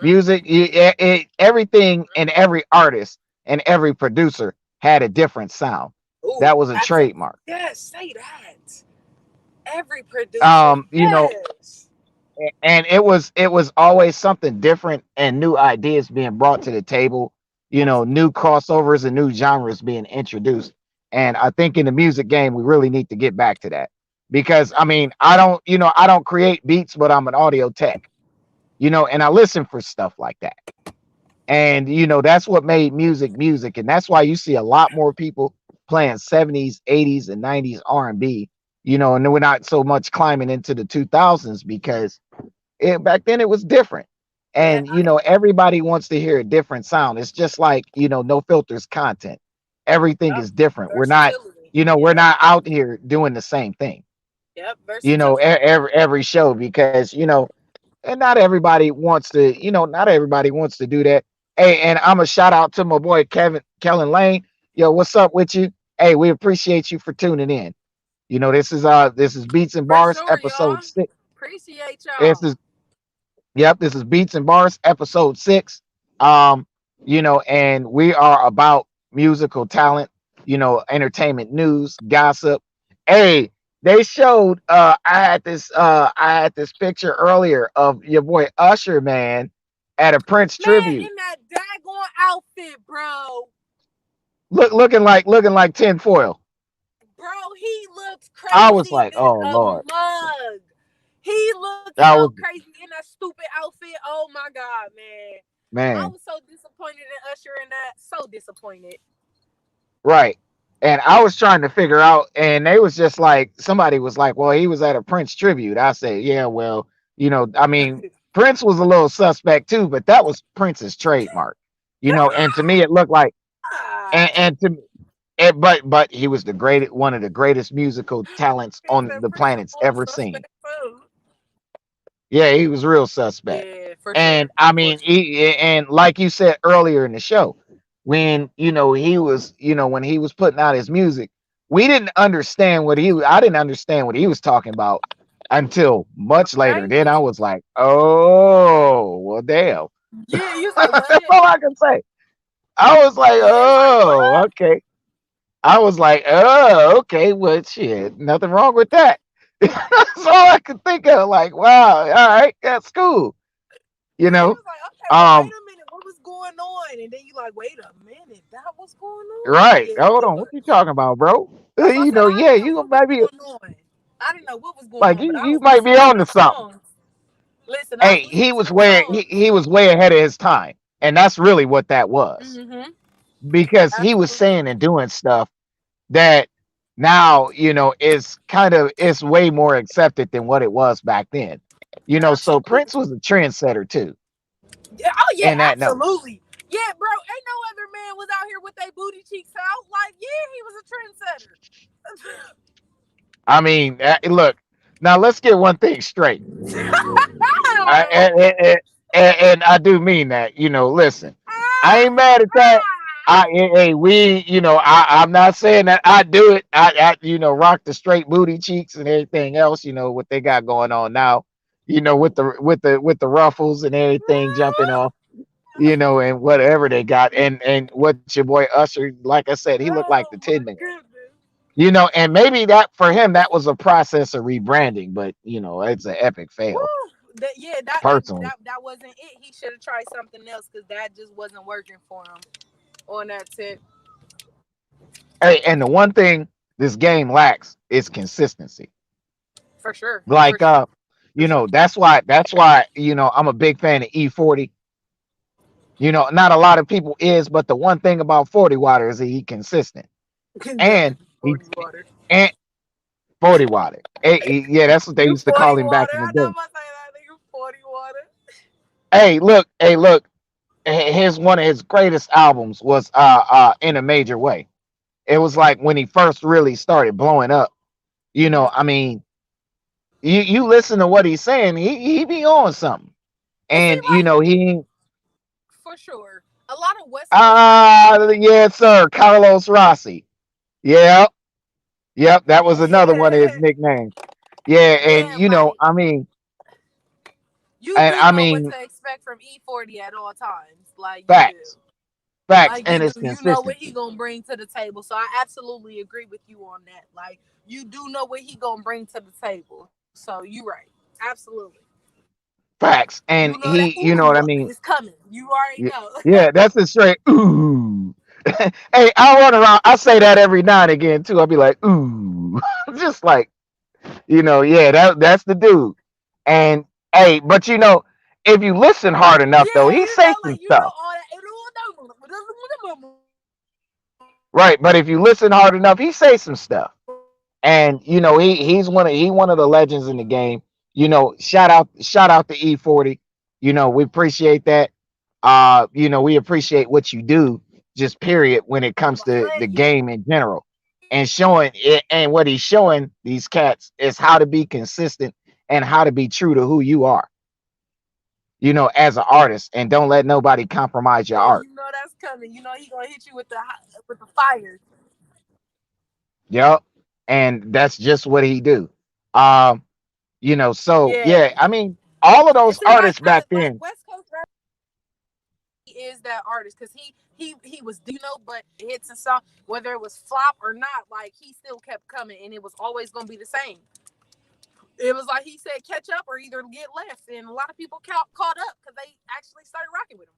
Mm-hmm. Everything and every artist and every producer had a different sound. Ooh, That was a that's a trademark. yes. Say that. Every producer, Um, you know, yes. and it was always something different and new ideas being brought to the table, new crossovers and new genres being introduced. And I think in the music game we really need to get back to that, because I mean, I don't create beats, but I'm an audio tech, and I listen for stuff like that. And that's what made music, and that's why you see a lot more people playing 70s, 80s, and 90s R&B, and then we're not so much climbing into the 2000s, because back then it was different. Yeah, And everybody wants to hear a different sound. It's just like, No Filters content. Everything yep. is different. we're not Versatility. we're Yep. not out here doing the same thing, Yep. Versatility. every show, because and not everybody wants to do that. Hey, and I'm a shout out to my boy Kellen Lane. Yo, what's up with you? Hey, we appreciate you for tuning in. This is Beats and For Bars sure, episode y'all. 6. Appreciate This y'all. is Yep, this is Beats and Bars episode 6. And we are about musical talent, entertainment news, gossip. Hey, they showed I had this picture earlier of your boy Usher, man, at a Prince Man, tribute. in that daggone outfit, bro. looking like tinfoil. Bro, he looked I was crazy like, in oh a Lord, mug. He looked that so was crazy in that stupid outfit. Oh my god, man. I man. was so disappointed in Usher in that. So disappointed. Right. And I was trying to figure out, and they was just like, somebody was like, well, he was at a Prince tribute. I said, yeah, well, I mean, Prince was a little suspect too, but that was Prince's trademark, and to me, it looked like, and to but he was the greatest, one of the greatest musical talents He on said the Prince planet's was a ever seen. suspect too. Yeah, he was real suspect. Yeah, for And sure. I For mean, sure. and like you said earlier in the show, when he was, when he was putting out his music, we didn't understand I didn't understand what he was talking about until much later. Then I Okay. was like, oh, well, damn. Yeah, you was like, That's what? all I can say. I was like, Yeah, it's like, oh, what? okay. I was like, oh, okay, well, shit, nothing wrong with that. That's all I could think of. Like, wow, all right, that's cool. You Yeah, it know, was like, okay, well, wait um, a minute, what was going on? And then you like, wait a minute, that was going on? right. Yeah, Hold it on, what was. you talking about, bro? That's why I said I Yeah, didn't know you what was might be going on. I didn't know what was going like on, but I you was might be listening to on to them something. songs. Listen, I was Hey, listening to them songs. he was way ahead of his time, and that's really what that was, Mm-hmm. because he was Absolutely. saying and doing stuff that now is it's way more accepted than what it was back then. So Absolutely. Prince was a trendsetter too. Yeah, oh yeah, In that note, absolutely. Yeah, bro, ain't no other man was out here with their booty cheeks out. Like, yeah, he was a trendsetter. I mean, look, now let's get one thing straight. I, and I do mean that. Listen, I ain't mad at that. We, I'm not saying that I do it. Rock the straight booty cheeks and everything else. What they got going on now. With the ruffles and everything jumping off. And whatever they got, and what your boy Usher, like I said, he looked like the Oh Tin my Man. goodness. And maybe that for him that was a process of rebranding, but it's an epic Woo! fail Yeah, that that personally. that that wasn't it. He should have tried something else because that just wasn't working for him on that tip. Hey, and the one thing this game lacks is consistency. For sure. For Like sure. For sure. that's why I'm a big fan of E40. Not a lot of people is, but the one thing about 40 Water is that he consistent. And Definitely he 40 water. and 40 Water. Yeah, that's what they You used to 40 call him back water. in the I know day. if I say that nigga 40 water. Hey, look. His one of his greatest albums was In a Major Way. It was like when he first really started blowing up. Mm-hmm. I mean, you listen to what he's saying, he be on something. And see, And like, he for sure, a lot of West Coast rappers, yes, sir, Carlos Rossi. Yep, yep, that was another one of his nicknames. Yeah, and yeah, like, I mean, you and do I know what mean to expect from E40 at all times. Like, you do. facts, facts, Like, you and do. it's You know what he consistency. gonna bring to the table. So I absolutely agree with you on that. Like, you do know what he gonna bring to the table. So you right. Absolutely. Facts. You And know that he, ooh what I look mean? is coming. You already Yeah, know. yeah, that's a straight ooh. Hey, I run around. I say that every now and again too. I'll be like, ooh, just like yeah, that's the dude. And hey, but if you listen hard enough though, Yeah, he say some you know stuff, all that. right? But if you listen hard enough, he say some stuff. And he's one of the legends in the game. Shout out to E40. We appreciate that. We appreciate what you do, just period, when it comes to the Behind you. game in general. And showing it, and what he's showing these cats is how to be consistent and how to be true to who you are, as an artist, and don't let nobody compromise your Yeah, art. you know that's coming. You know he gonna hit you with the fire. Yep. And that's just what he do. Um, so Yeah, yeah, I mean, all of and those see, artists back like then, West Coast rap is that artist because he was but hits and song whether it was flop or not, like he still kept coming, and it was always gonna be the same. It was like he said, catch up or either get left, and a lot of people caught up because they actually started rocking with him.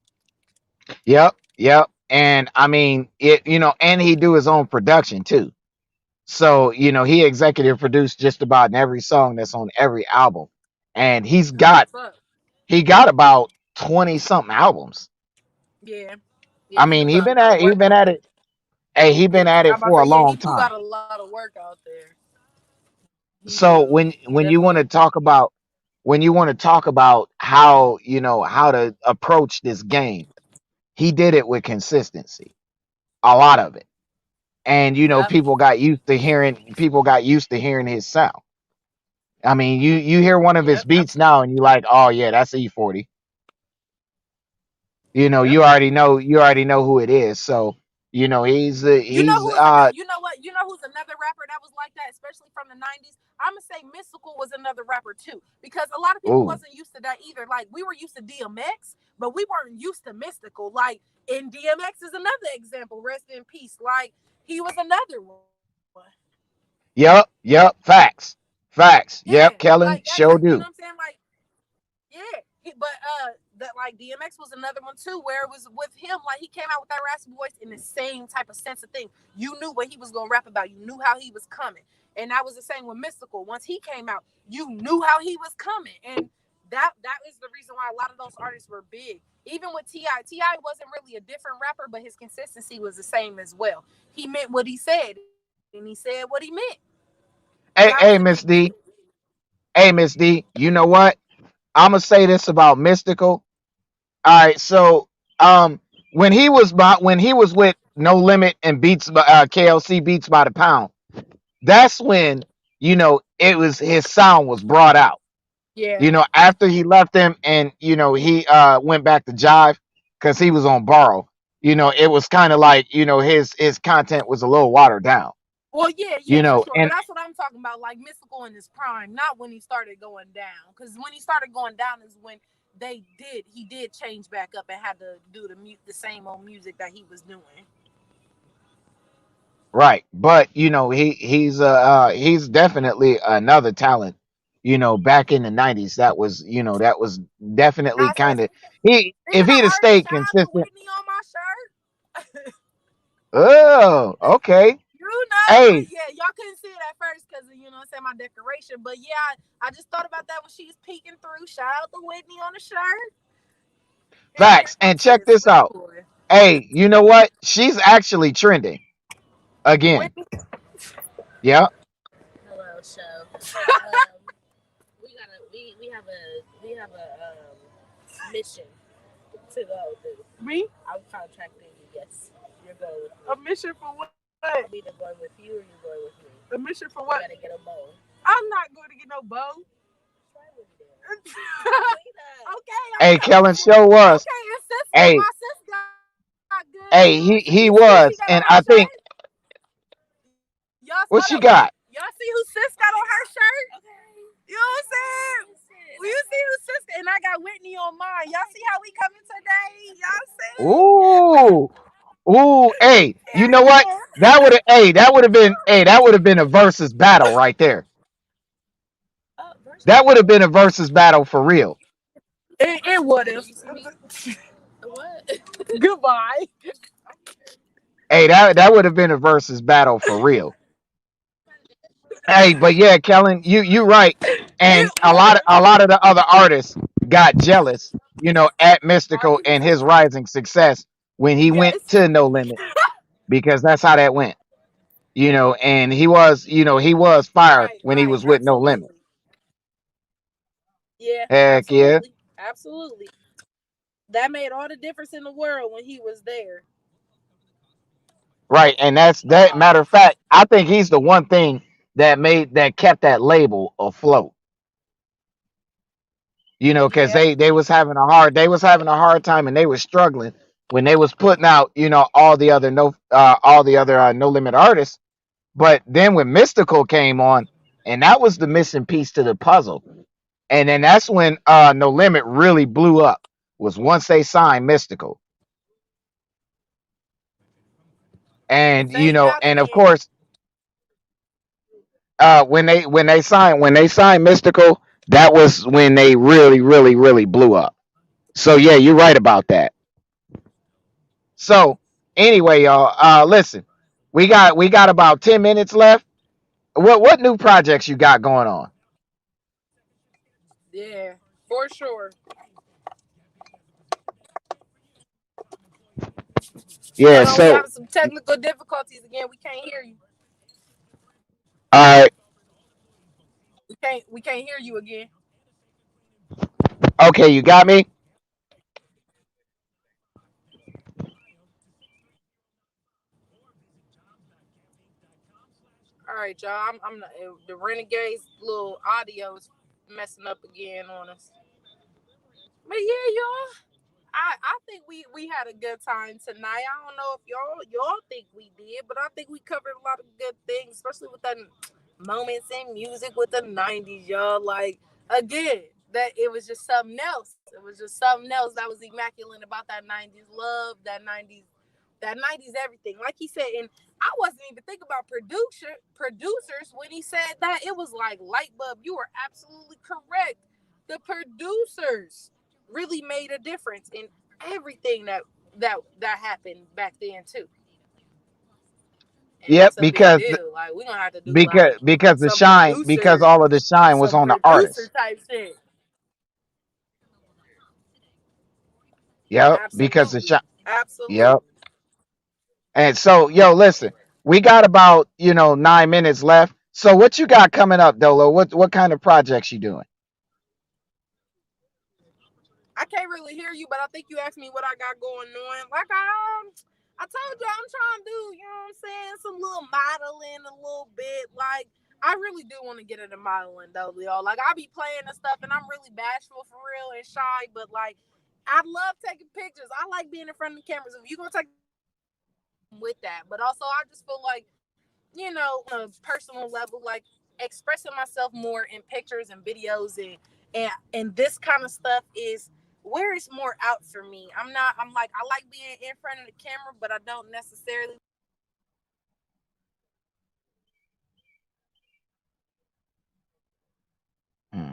yep, yep. And I mean it, and he do his own production too. So, he executive produced just about every song that's on every album. And That's what's up. he got about 20 something albums. Yeah. Yeah, I he mean, do got a lot of he work been out at there. it. Hey, he Yeah, been at I'm it about to for say, a yeah, he long do got time. a lot of work out there. He So do. when He when you want definitely. to talk about how, how to approach this game, he did it with consistency. A lot of it. And Yep. people got used to hearing his sound. I mean, you hear one of Yep. his beats now and you like, "Oh yeah, that's E40." Yep. You already know who it is. So, You know he's who is another? You know what? You know who's another rapper that was like that, especially from the '90s. I'm gonna say Mystical was another rapper too, because a lot of people ooh, wasn't used to that either. Like we were used to DMX, but we weren't used to Mystical. Like, and DMX is another example. Rest in peace. Like he was another one. yep, facts. Facts. Yeah, Yep, like Kellen, that's you show know what I'm do. saying. Like yeah, but that like DMX was another one too, where it was with him, like he came out with that raspy voice in the same type of sense of thing. You knew what he was gonna rap about. You knew how he was coming, and that was the same with Mystical. Once he came out, you knew how he was coming, and that is the reason why a lot of those artists were big. Even with Ti wasn't really a different rapper, but his consistency was the same as well. He meant what he said, and he said what he meant. That was a Hey, big Miss thing. D. Hey, Miss D. You know what? I'm gonna say this about Mystical. All right, so um, when he was with No Limit and KLC Beats by the Pound, that's when it was his sound was brought out. Yeah. After he left them and he went back to Jive because he was on Borrow. It was kind of like his content was a little watered down. Well, yeah, yeah, for sure. But And that's what I'm talking about, like Mystical in his prime, not when he started going down. Because when he started going down is when he did change back up and had to do the same old music that he was doing. right, but he's definitely another talent. Back in the '90s, that was definitely Now, kind of even he an if he'd have artist, stayed shout out to consistent. Whitney on my shirt. Oh, okay. You know, but Hey, yeah, y'all couldn't see it at first because I'm saying my decoration. But yeah, I just thought about that when she was peeking through. Shout out to Whitney on the shirt. Hell yeah, facts. my And check shit is this flat, out. boy. Hey, you know what? She's actually trending again. Whitney. Yeah. Hello, show. We gotta we have a mission to go do. Me? I'm contracting you. Yes, you're going with A me. mission for what? I'm either going with you or you're going with me. A mission for We what? gotta get a bowl. I'm not going to get no bow. Try with me then. Okay, Hey, okay. Kellen show was. Okay, and sis, Hey, my sis got good. You know what I'm saying? You see what he she got on her was, and shirt? I think Y'all, hold up, what wait. she Y'all got. see who sis got on her shirt? Okay. You know what I'm saying? Listen, Will you see who sis and I got Whitney on mine? Y'all see how we coming today? Y'all see? Ooh, ooh. Hey, you know what? Yeah. That would have been a versus battle right there. versus That would have been a versus battle for real. It would have. what? Goodbye. Hey, that would have been a versus battle for real. Hey, but yeah, Kellen, you right. It And would have. a lot of the other artists got jealous, at Mystical Right? and his rising success when he went Yes. to No Limit because that's how that went. And he was fire Right, when he right. was with No Limit. Absolutely. Yeah, Heck yeah. absolutely. Absolutely. That made all the difference in the world when he was there. Right. And that's that matter of fact, I think he's the one thing that kept that label afloat. Because Yeah. they was having a hard time and they were struggling when they was putting out, all the other No Limit artists. But then when Mystical came on, and that was the missing piece to the puzzle. And then that's when No Limit really blew up. Was once they signed Mystical. And Thank God and of again. course, when they signed Mystical, that was when they really, really, really blew up. So yeah, you're right about that. So Anyway, y'all, listen, we got about 10 minutes left. What new projects you got going on? Yeah, for sure. Yeah, Hold on, we so having some technical difficulties again. We can't hear you. all right, We can't hear you again. okay, you got me. All right, y'all. The Renegade's little audio is messing up again on us. But yeah, y'all. I think we had a good time tonight. I don't know if y'all think we did, but I think we covered a lot of good things, especially with the moments in music with the '90s, y'all. Like again, that it was just something else. It was just something else that was immaculate about that '90s love, that '90s everything. Like he said, and I wasn't even thinking about producers when he said that. It was like light bulb. You were absolutely correct. The producers really made a difference in everything that happened back then too, and Yep, that's a big deal. Like we're gonna have to do like because the some shine, because all of the shine was on the producer artist. type shit. Yep, because the Absolutely, shine. Yep. absolutely. And so, yo, listen, we got about 9 minutes left. So, what you got coming up, Dolo? What kind of projects you doing? I can't really hear you, but I think you asked me what I got going on. Like I told you, I'm trying to do, you know what I'm saying, some little modeling a little bit. Like I really do want to get into modeling though, y'all. Like I be playing and stuff, and I'm really bashful for real and shy, but like I love taking pictures. I like being in front of the cameras. If you gonna take with that, but also I just feel like on a personal level, like expressing myself more in pictures and videos and this kind of stuff is where it's more out for me. I'm like I like being in front of the camera, but I don't necessarily. Hmm.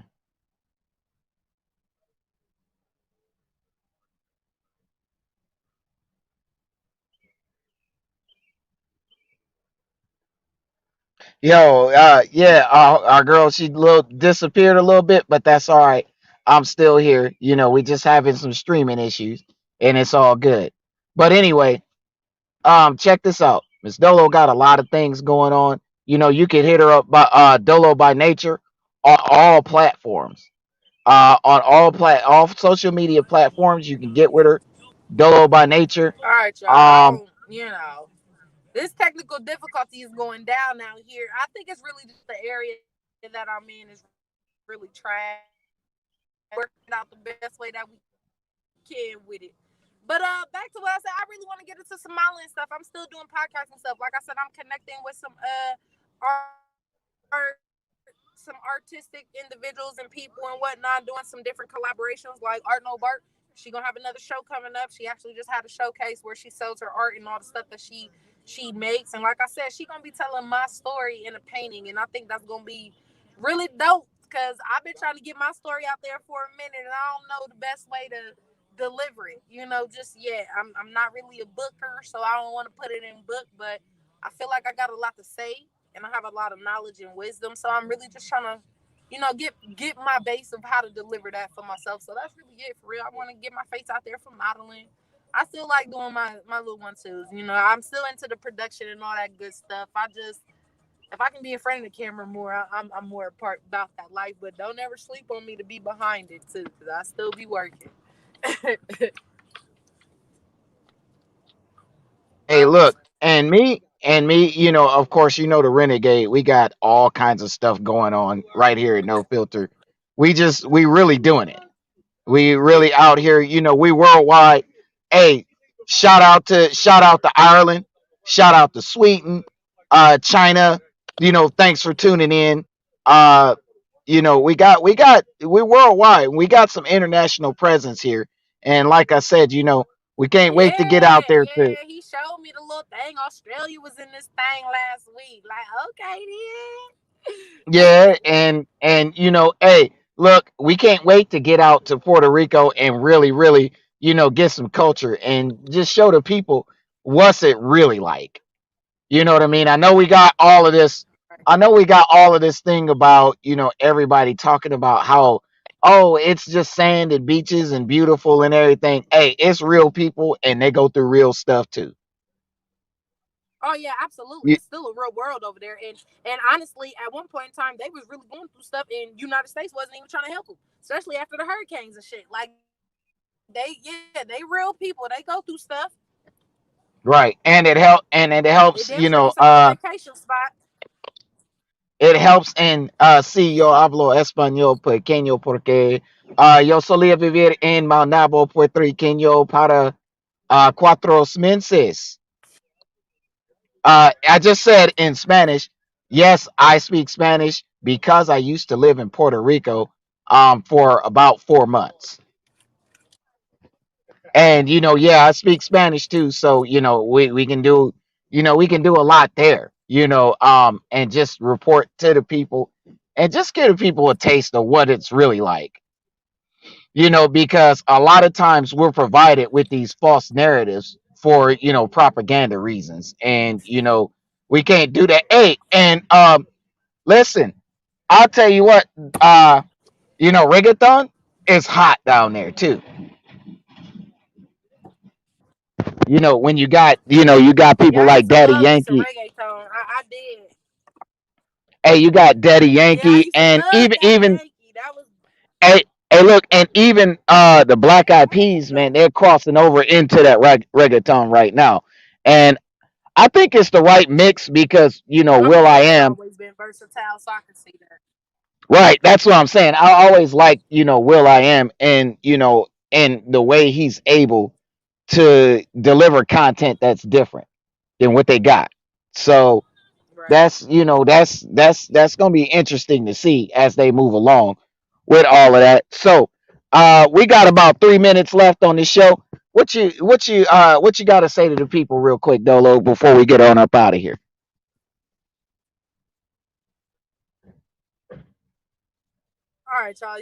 Yo, yeah, our girl, she little disappeared a little bit, but that's all right. I'm still here. We just having some streaming issues, and it's all good. But anyway, check this out. Miss Dolo got a lot of things going on. You can hit her up by Dolo by Nature on all platforms. On all social media platforms, you can get with her. Dolo by Nature. All right, y'all. Um, This technical difficulty is going down out here. I think it's really just the area that I'm in is really trash. Working out the best way that we can with it. But back to what I said, I really want to get into some modeling stuff. I'm still doing podcasting stuff. Like I said, I'm connecting with some art, some artistic individuals and people and whatnot, doing some different collaborations like Art No Bart. She gonna have another show coming up. She actually just had a showcase where she sells her art and all the stuff that she makes. And like I said, she gonna be telling my story in a painting, and I think that's gonna be really dope because I've been trying to get my story out there for a minute, and I don't know the best way to deliver it. Just yet. I'm not really a booker, so I don't want to put it in book, but I feel like I got a lot to say and I have a lot of knowledge and wisdom. So I'm really just trying to, get my base of how to deliver that for myself. So that's really it for real. I want to get my face out there for modeling. I still like doing my little one twos. I'm still into the production and all that good stuff. If I can be in front of the camera more, I'm more a part about that life. But don't ever sleep on me to be behind it too, because I still be working. hey, um, look, and me, of course, the Renegade. We got all kinds of stuff going on right here at No Filter. We really doing it. We yeah, really out here. We worldwide. Hey, shout out to Ireland. Shout out to Sweden, China. Thanks for tuning in. Uh, we worldwide. We got some international presence here, and like I said, we can't wait to get out there to. yeah. He showed me the little thing. Australia was in this thing last week. Like, okay Yeah, and hey, look, we can't wait to get out to Puerto Rico and really, really, get some culture and just show the people. what's it really like? You know what I mean? I know we got all of this. I know we got all of this thing about, everybody talking about how, oh, it's just sand and beaches and beautiful and everything. Hey, it's real people and they go through real stuff too. Oh yeah, absolutely. You, It's still a real world over there, and honestly, at one point in time, they was really going through stuff, and United States wasn't even trying to help them, especially after the hurricanes and shit. Like they real people. They go through stuff. right. And it It damn helps, sure ain't some vacation spot. it helps en sí, yo hablo español pequeño porque yo solía vivir en Maunabo, puertorriqueño para 4 meses. I just said in Spanish, yes, I speak Spanish because I used to live in Puerto Rico for about 4 months. And yeah, I speak Spanish too, so we can do we can do a lot there, and just report to the people and just give the people a taste of what it's really like. Because a lot of times we're provided with these false narratives for propaganda reasons, and we can't do that. Hey, and listen, I'll tell you what, reggaeton is hot down there too. When you got people Yeah, I like used to Daddy love me some Yankee. reggaeton. I did. Hey, you got Daddy Yeah, I Yankee, used to and love Daddy even Yankee. That was hey, look, and even the Black Eyed I Peas, love man, they're crossing over into that reggaeton right now, and I think it's the right mix because I'm a Will I man that's Am. always been versatile, so I can see that. Right, that's what I'm saying. I always like Will I Am, and and the way he's able to deliver content that's different than what they got. So Right. that's gonna be interesting to see as they move along with all of that. So we got about 3 minutes left on the show. What you got to say to the people real quick, Dolo, before we get on up out of here? All right, y'all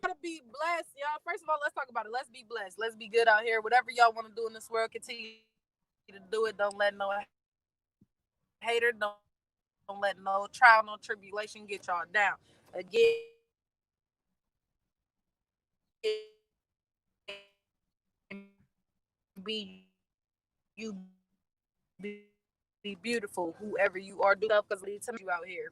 gotta be blessed, y'all. First of all, let's talk about it. Let's be blessed. Let's be good out here. Whatever y'all want to do in this world, continue to do it. Don't let no hater, don't let no trial, no tribulation get y'all down. Again, be you be beautiful, whoever you are. Do yourself because lead to make you out here.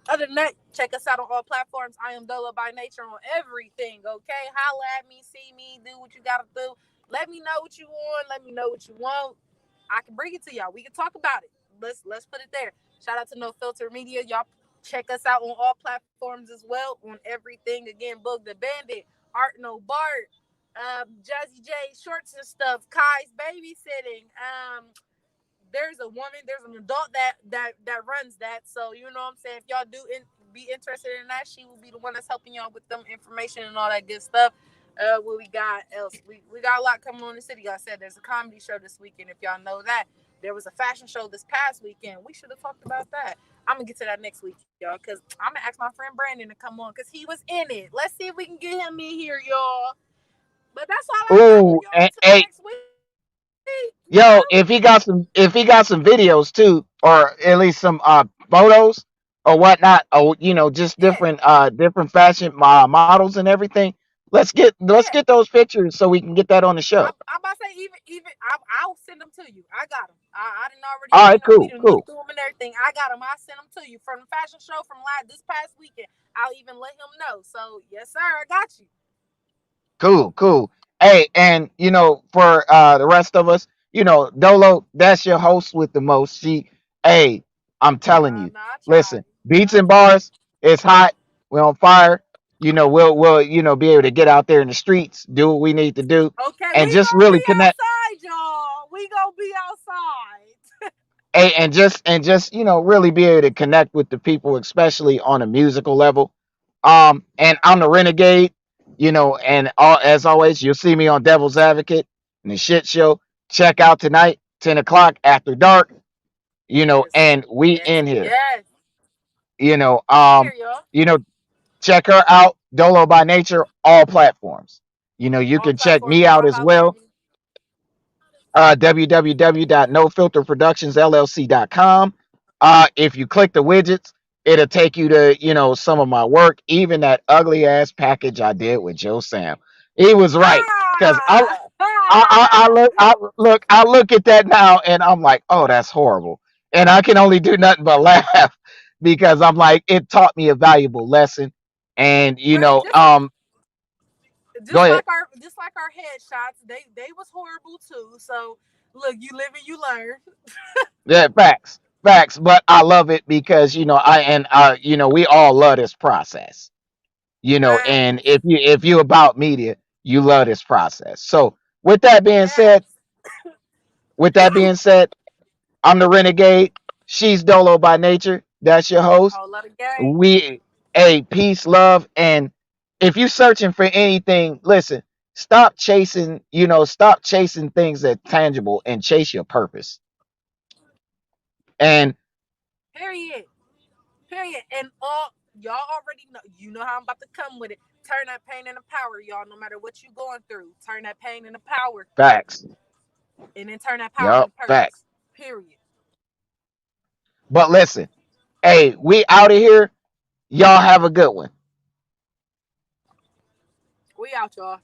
Other than that, check us out on all platforms. I am Dola by nature on everything. Okay, holla at me, see me, do what you gotta do. Let me know what you want. Let me know what you want. I can bring it to y'all. We can talk about it. Let's put it there. Shout out to No Filter Media. Y'all check us out on all platforms as well. On everything. Again, Book the Bandit, Art No Bart, Jazzy J, Shorts and Stuff, Kai's babysitting. There's a woman, there's an adult that runs that. So you know what I'm saying. If y'all be interested in that, she will be the one that's helping y'all with them information and all that good stuff. What we got else? We got a lot coming on in the city. Like I said, there's a comedy show this weekend. If y'all know that, there was a fashion show this past weekend. We should have talked about that. I'm gonna get to that next week, y'all, because I'm gonna ask my friend Brandon to come on because he was in it. Let's see if we can get him in here, y'all. But that's all I got for Oh, y'all and, until hey, next week. yo, if he got some videos too, or at least some photos or whatnot, or just Yeah, different fashion models and everything. Let's yeah. get those pictures so we can get that on the show. I'm about to say I'll send them to you. I got them. I didn't already All right, we cool, didn't look cool, through them and everything. I got them. I send them to you from the fashion show from this past weekend. I'll even let him know. So yes, sir, I got you. cool. Hey, and for the rest of us, Dolo, that's your host with the most. Hey, I'm telling you, Nah, I tried. listen, beats and bars, it's hot. We're on fire. We'll be able to get out there in the streets, do what we need to do, Okay, and we just gonna really be connect. outside, y'all. We gonna be outside. Hey, and just really be able to connect with the people, especially on a musical level. And I'm the renegade, and as always, you'll see me on Devil's Advocate and the Shit Show. Check out tonight, 10 o'clock after dark. Yes, And we yes, in here. yes. You know, We in um, here, y'all. you know, check her out, Dolo by Nature, all platforms. You All can check platforms. me Y'all out as holla at well. me. www.nofilterproductionsllc.com. If you click the widgets, it'll take you to, some of my work, even that ugly ass package I did with Joe Sam. He was right. Because Ah, I look at that now and I'm like, oh, that's horrible. And I can only do nothing but laugh because I'm like, it taught me a valuable lesson. And, right. Just go ahead. just like our headshots, they was horrible too. So look, you live and you learn. Yeah, facts. Facts. But I love it because, we all love this process. And Facts. if you about media, you love this process. So with that being said, Yes. with that being said, I'm the renegade. She's Dolo by nature. That's your host. Whole lot of game. We a peace, love, and if you searching for anything, listen, stop chasing things that tangible and chase your purpose. And Period. Period. And all y'all already know. You know how I'm about to come with it. Turn that pain into power, y'all. No matter what you going through, turn that pain into power, facts. and then turn that power Yup, into facts. purpose. Period. But listen, hey, we out of here. Y'all have a good one. We out, y'all.